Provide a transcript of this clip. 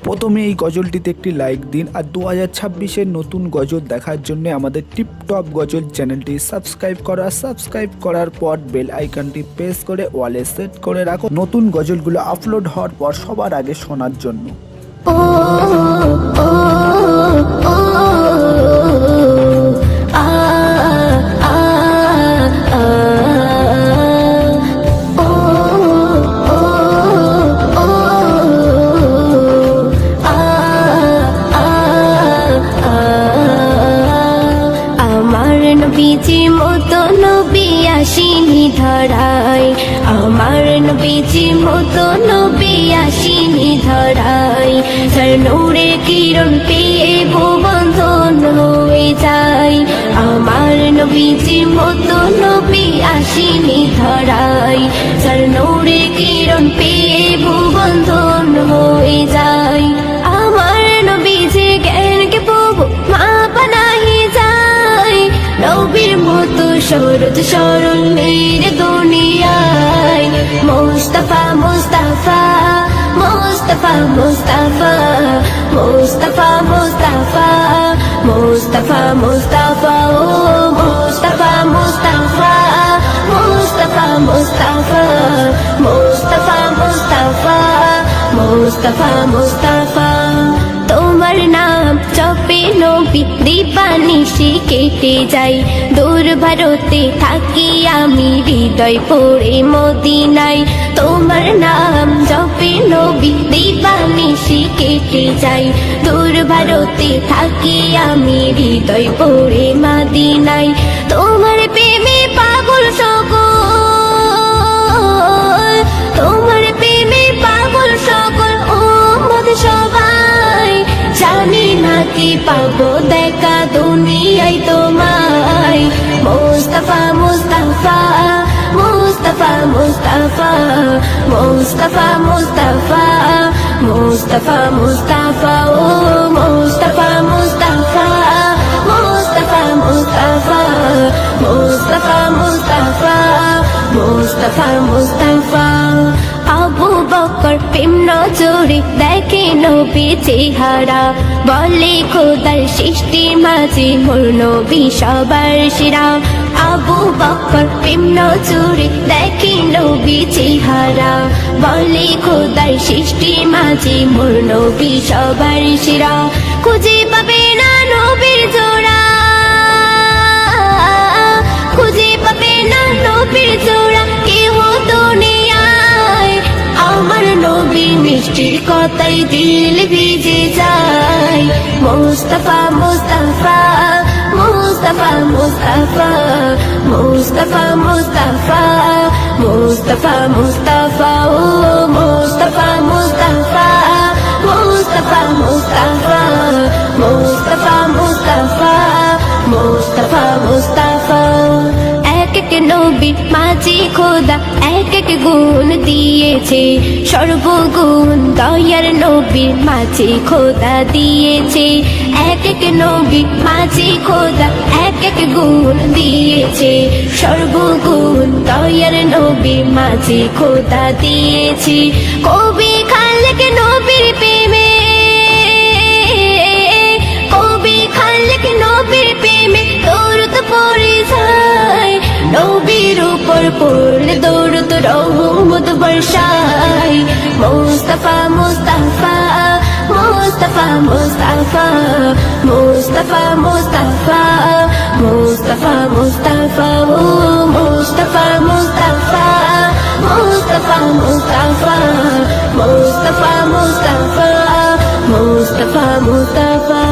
প্রথমে এই গজলটিতে একটি লাইক দিন আর 2026-এর নতুন গজল দেখার জন্য আমাদের টিপটপ গজল চ্যানেলটি সাবস্ক্রাইব করার পর বেল আইকনটি প্রেস করে ওয়ালে সেট করে রাখো নতুন গজলগুলো আপলোড হওয়ার পর সবার আগে শোনার জন্য। নবীজি মতো নবী আসিনি ধরায়, আমার নবীজি মতো নবী আসিনি ধরায়। তার নূরের কিরণ পেয়ে ভুবন ধন্য হয়ে যায়। আমার নবীজি মতো নবী আসিনি ধরায়, তার নূরের কিরণ পেয়ে ভুবন ধন্য হয়ে যায়। আমার নবীজি জ্ঞানকে প্রভু মা বানাই যায়। নবীর মতো সরজ সরল মেরে দুনিয়ায়। মুস্তাফা মুস্তাফা মুস্তাফা মুস্তাফা মুস্তাফা মুস্তাফা মুস্তাফা মুস্তাফা ও মুস্তাফা মুস্তাফা মুস্তাফা মুস্তাফা মুস্তাফা মুস্তাফা মুস্তাফা মুস্তাফা। তোমার নাম জপে নবী দিবানিশি কেটে যাই। দূর ভারতে থাকি আমি হৃদয় পড়ে মদিনায়। তোমার নাম জপে নবী দিবানিশি কেটে যাই। দূর ভারতে থাকি আমি হৃদয় পড়ে মদিনায়। তোমার প্রেমে পাগল সকল, তোমার প্রেমে পাগল সকল উম্মত সবাই। জানি না কি পাবো দেখা দুনিয়ায় তোমায়। মুস্তাফা মুস্তাফা মুস্তাফা মুস্তাফা মুস্তাফা মুস্তাফা মুস্তাফা মুস্তাফা ও মুস্তাফা মুস্তাফা মুস্তাফা মুস্তাফা মুস্তাফা মুস্তাফা মুস্তাফা মুস্তাফা। আবু বকর প্রেম নজরে দেখে নবী চেহারা। বলে খোদার সৃষ্টি মাঝে মোর নবী সবার সেরা। আবু বকর প্রেম নজরে দেখে নবী চেহারা। বলে খোদার সৃষ্টি মাঝে মোর নবী সবার সেরা। খুঁজে পাবে না নবীর জোড়া, খুঁজে পাবে না নবীর জোড়া কেহ দুনিয়ায়। আমার নবী মিষ্টির কথাই দিল ভিজে যায়। মুস্তাফা মুস্তাফা মুস্তাফা মুস্তাফা মুস্তাফা মুস্তাফা মুস্তাফা মুস্তাফা ও মুস্তাফা মুস্তাফা মুস্তাফা মুস্তাফা মুস্তাফা মুস্তাফা মুস্তাফা মুস্তাফা। এক এক নবীর মাঝে খোদা এক এক গুণ দিয়েছে। সর্বগুণ দয়ার নবীর মাঝে খোদা দিয়েছে। এক এক নবীর মাঝে খোদা এক এক গুণ দিয়েছে। সর্বগুণ দয়ার নবীর মাঝে খোদা দিয়েছে। কবি খালেক নবীর প্রেমে, কবি খালেক নবীর প্রেমে দরুদ পড়ে যায়। নবীর উপর পড়লে দরুদ রহমত বর্ষায়। মুস্তাফা মুস্তাফা মুস্তাফা মুস্তাফা মুস্তাফা মুস্তাফা মুস্তাফা মুস্তাফা ও মুস্তাফা মুস্তাফা মুস্তাফা মুস্তাফা মুস্তাফা মুস্তাফা মুস্তাফা মুস্তাফা।